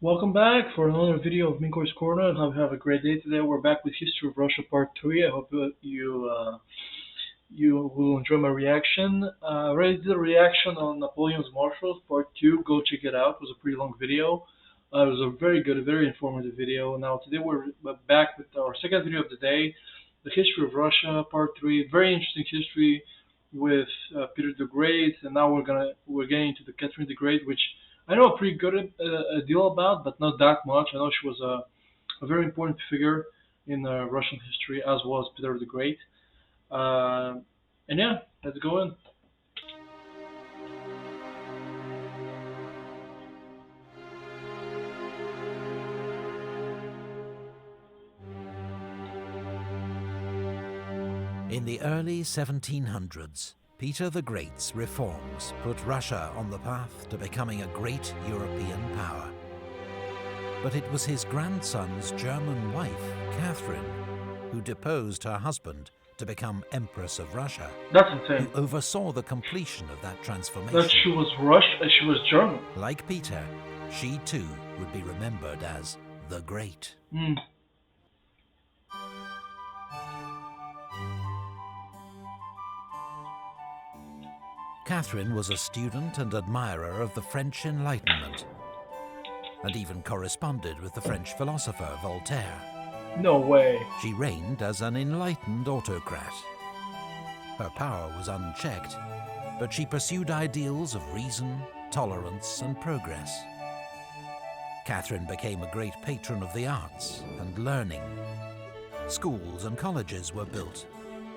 Welcome back for another video of Minkor's Corner. I hope you have a great day today. We're back with History of Russia Part 3. I hope you will enjoy my reaction. I already did a reaction on Napoleon's Marshals Part 2. Go check it out. It was a pretty long video. It was a very good, very informative video. Now today we're back with our second video of the day, the History of Russia Part 3. Very interesting history with Peter the Great, and now we're getting into the Catherine the Great, which I know a pretty good deal about, but not that much. I know she was a very important figure in Russian history, as was Peter the Great. Uh, and yeah, let's go in. In the early 1700s, Peter the Great's reforms put Russia on the path to becoming a great European power. But it was his grandson's German wife, Catherine, who deposed her husband to become Empress of Russia, That's insane. who oversaw the completion of that That transformation. she was she was German. Like Peter, she too would be remembered as the Great. Mm. Catherine was a student and admirer of the French Enlightenment, and even corresponded with the French philosopher Voltaire. No way. She reigned as an enlightened autocrat. Her power was unchecked, but she pursued ideals of reason, tolerance, and progress. Catherine became a great patron of the arts and learning. Schools and colleges were built.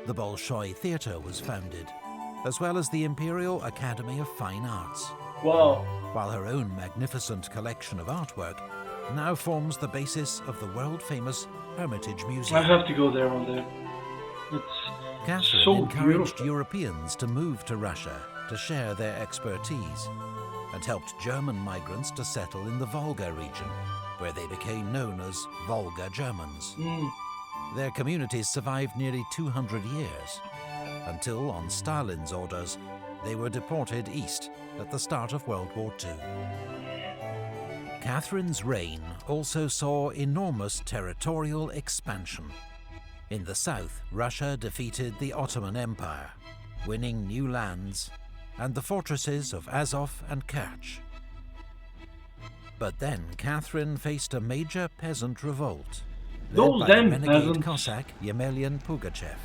The Bolshoi Theatre was founded, as well as the Imperial Academy of Fine Arts, Wow. while her own magnificent collection of artwork now forms the basis of the world-famous Hermitage I Museum. have to go there one day. It's Catherine so encouraged beautiful. Europeans to move to Russia to share their expertise, and helped German migrants to settle in the Volga region, where they became known as Volga Germans. Mm. Their communities survived nearly 200 years, until, on Stalin's orders, they were deported east at the start of World War II. Catherine's reign also saw enormous territorial expansion. In the south, Russia defeated the Ottoman Empire, winning new lands and the fortresses of Azov and Kerch. But then Catherine faced a major peasant revolt, Those led by the damn renegade peasants. Cossack Yemelyan Pugachev.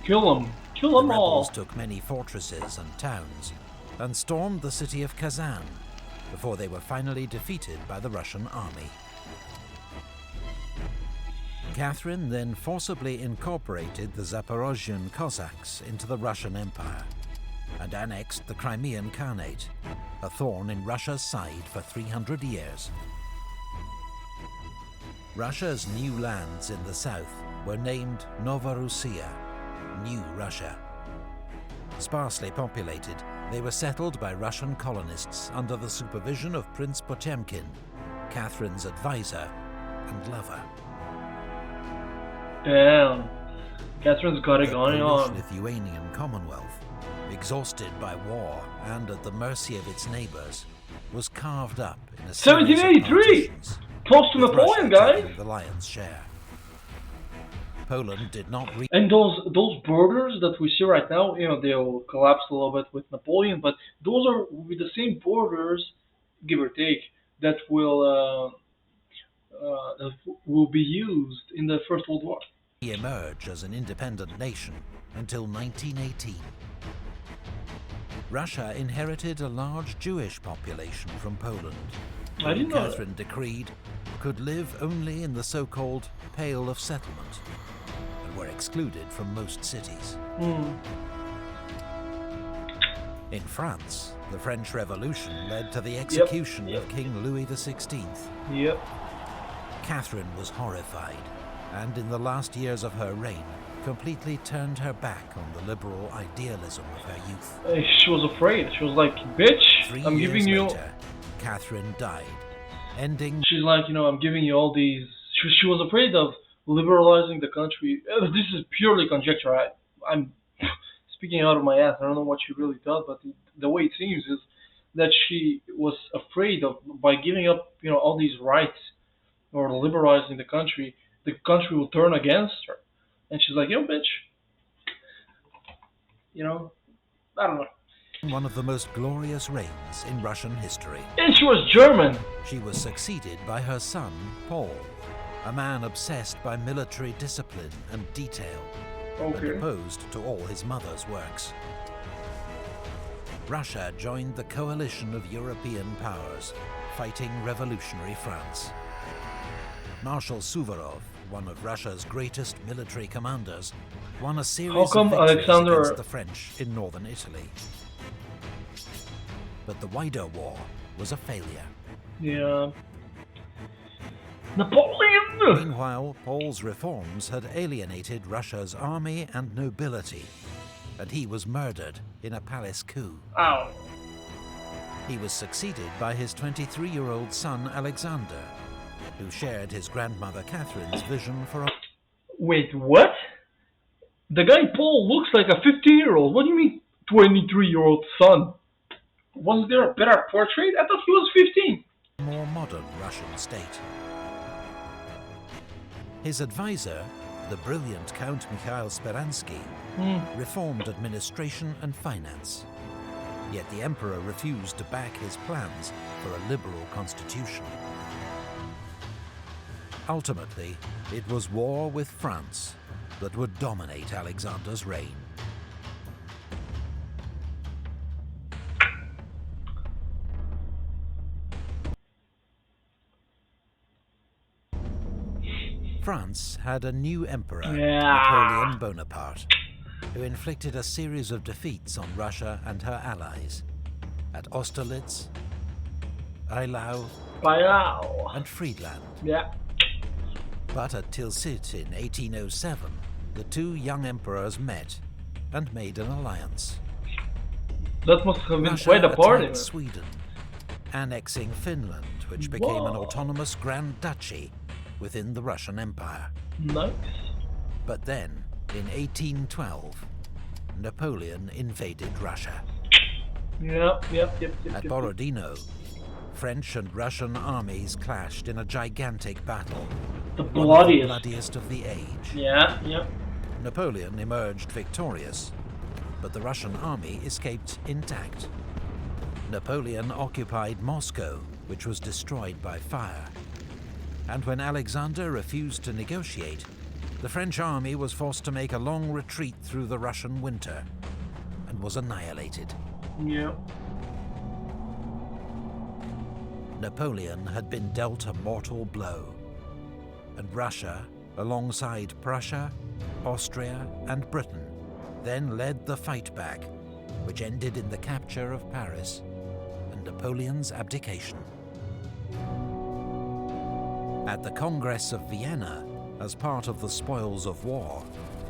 Kill them. Kill The them all. rebels took many fortresses and towns and stormed the city of Kazan before they were finally defeated by the Russian army. Catherine then forcibly incorporated the Zaporozhian Cossacks into the Russian Empire and annexed the Crimean Khanate, a thorn in Russia's side for 300 years. Russia's new lands in the south were named Novorussia, New Russia. Sparsely populated, they were settled by Russian colonists under the supervision of Prince Potemkin, Catherine's advisor and lover. Damn. Catherine's got it The going on. Polish-Lithuanian Commonwealth, exhausted by war and at the mercy of its neighbors, was carved up in a series of 1783! partitions, Close to with Napoleon, Russia guys. taking the lion's share. Poland did not reach And those borders that we see right now, they'll collapse a little bit with Napoleon, but those are with the same borders, give or take, that will be used in the First World War. emerge as an independent nation until 1918. Russia inherited a large Jewish population from Poland, I who didn't know that. Catherine decreed could live only in the so-called Pale of Settlement, and were excluded from most cities. Hmm. In France, the French Revolution led to the execution of King Louis XVI. Yep. Catherine was horrified, and in the last years of her reign, completely turned her back on the liberal idealism of her youth. She was afraid. She was like, bitch, 3 I'm years giving you... later, Catherine died, ending She's like, I'm giving you all these... She was afraid of liberalizing the country. This is purely conjecture. I'm speaking out of my ass. I don't know what she really thought, but the way it seems is that she was afraid of by giving up, all these rights or liberalizing the country will turn against her. And she's like, yo, bitch, you know, I don't know. One of the most glorious reigns in Russian history. And she was German. She was succeeded by her son, Paul, a man obsessed by military discipline and detail, and opposed to all his mother's works. Russia joined the coalition of European powers, fighting revolutionary France. Marshal Suvorov, one of Russia's greatest military commanders, won a series of victories against the French in northern Italy. But the wider war was a failure. Yeah. Napoleon! Meanwhile, Paul's reforms had alienated Russia's army and nobility, and he was murdered in a palace coup. Ow. He was succeeded by his 23-year-old son Alexander, who shared his grandmother Catherine's vision for a... Wait, what? The guy Paul looks like a 15-year-old. What do you mean 23-year-old son? Wasn't there a better portrait? I thought he was 15. More modern Russian state. His advisor, the brilliant Count Mikhail Speransky, reformed administration and finance. Yet the emperor refused to back his plans for a liberal constitution. Ultimately, it was war with France that would dominate Alexander's reign. France had a new emperor, Napoleon Bonaparte, who inflicted a series of defeats on Russia and her allies at Austerlitz, Eylau, and Friedland. Yeah. But at Tilsit in 1807, the two young emperors met and made an alliance. That must have been Russia quite a party. attacked Sweden, annexing Finland, which became an autonomous Grand Duchy within the Russian Empire. Nice. But then, in 1812, Napoleon invaded Russia. Yep. At Borodino, French and Russian armies clashed in a gigantic battle. The bloodiest of the age. Yeah. Napoleon emerged victorious, but the Russian army escaped intact. Napoleon occupied Moscow, which was destroyed by fire. And when Alexander refused to negotiate, the French army was forced to make a long retreat through the Russian winter and was annihilated. Yeah. Napoleon had been dealt a mortal blow, and Russia, alongside Prussia, Austria, and Britain, then led the fight back, which ended in the capture of Paris and Napoleon's abdication. At the Congress of Vienna, as part of the spoils of war,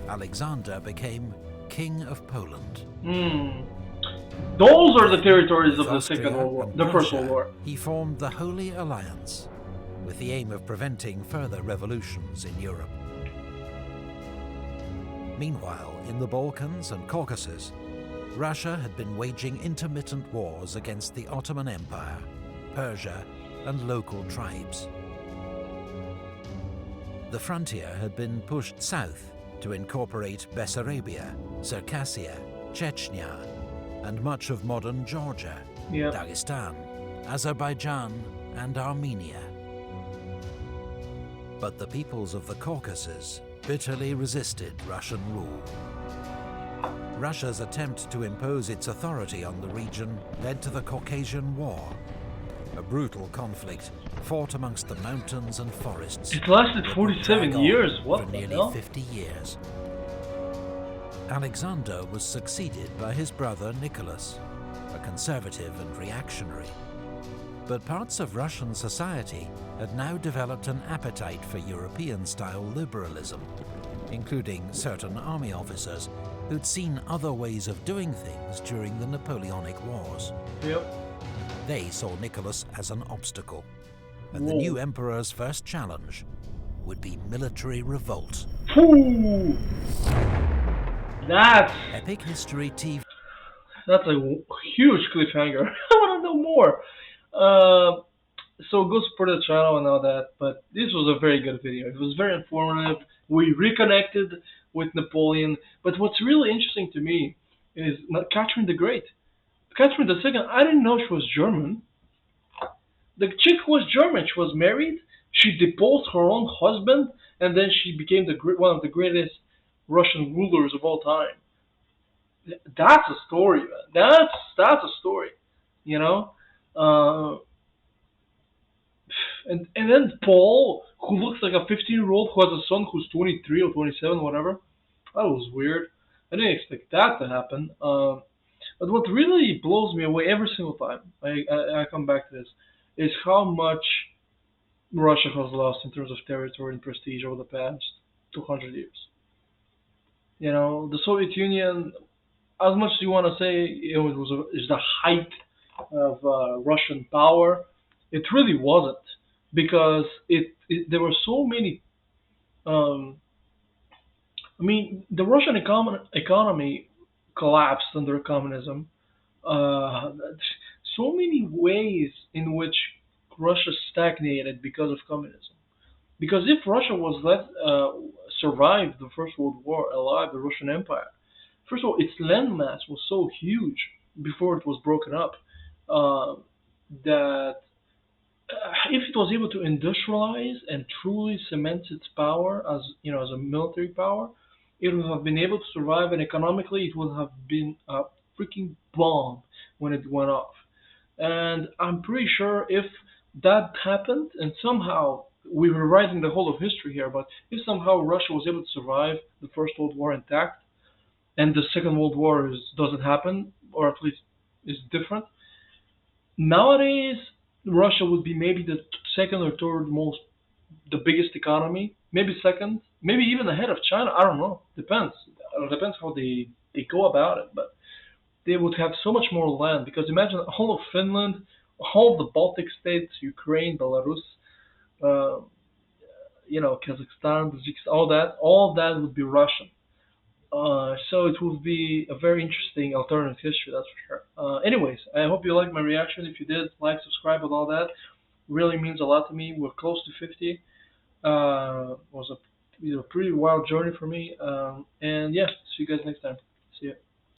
Alexander became King of Poland. Those are the territories of the Second World War, the First World War. He formed the Holy Alliance, with the aim of preventing further revolutions in Europe. Meanwhile, in the Balkans and Caucasus, Russia had been waging intermittent wars against the Ottoman Empire, Persia, and local tribes. The frontier had been pushed south to incorporate Bessarabia, Circassia, Chechnya, and much of modern Georgia, Dagestan, Azerbaijan, and Armenia. But the peoples of the Caucasus bitterly resisted Russian rule. Russia's attempt to impose its authority on the region led to the Caucasian War, a brutal conflict fought amongst the mountains and forests. It lasted 47 years. What for the nearly hell? 50 years. Alexander was succeeded by his brother Nicholas, a conservative and reactionary. But parts of Russian society had now developed an appetite for European-style liberalism, including certain army officers who'd seen other ways of doing things during the Napoleonic Wars. Yep. They saw Nicholas as an obstacle, and the new emperor's first challenge would be military revolt. Ooh. That's Epic History TV. a huge cliffhanger. I want to to know more. Uh, so go support the channel and all that. But this was a very good video. It was very informative. We reconnected with Napoleon. But what's really interesting to me is Catherine the Great. Catherine the Second. I didn't know she was German. The chick was German. She was married. She deposed her own husband, and then she became one of the greatest Russian rulers of all time. That's a story, man. That's a story, you know. Uh, and then Paul, who looks like a 15-year-old who has a son who's 23 or 27, whatever. That was weird. I didn't expect that to happen. But what really blows me away every single time I come back to this is how much Russia has lost in terms of territory and prestige over the past 200 years. You know, the Soviet Union, as much as you want to say is the height of Russian power, it really wasn't because there were so many. Um, I mean, the Russian economy collapsed under communism. Uh, so many ways in which Russia stagnated because of communism. Because if Russia was let survive the First World War alive, the Russian Empire, first of all, its landmass was so huge before it was broken up uh, that if it was able to industrialize and truly cement its power as as a military power, it would have been able to survive, and economically, it would have been a freaking bomb when it went off. And I'm pretty sure if that happened, and somehow we were writing the whole of history here, but if somehow Russia was able to survive the First World War intact, and the Second World War doesn't happen, or at least is different, nowadays Russia would be maybe the second or third most, the biggest economy, maybe second, maybe even ahead of China. I don't know. Depends. It depends how they go about it, but they would have so much more land because imagine all of Finland, all of the Baltic states, Ukraine, Belarus, uh, Kazakhstan, Tajikistan, all of that would be Russian. So it will be a very interesting alternate history, that's for sure. Anyways, I hope you liked my reaction. If you did, like, subscribe, and all that. Really means a lot to me. We're close to 50. Was a pretty wild journey for me. And yeah, see you guys next time. See ya.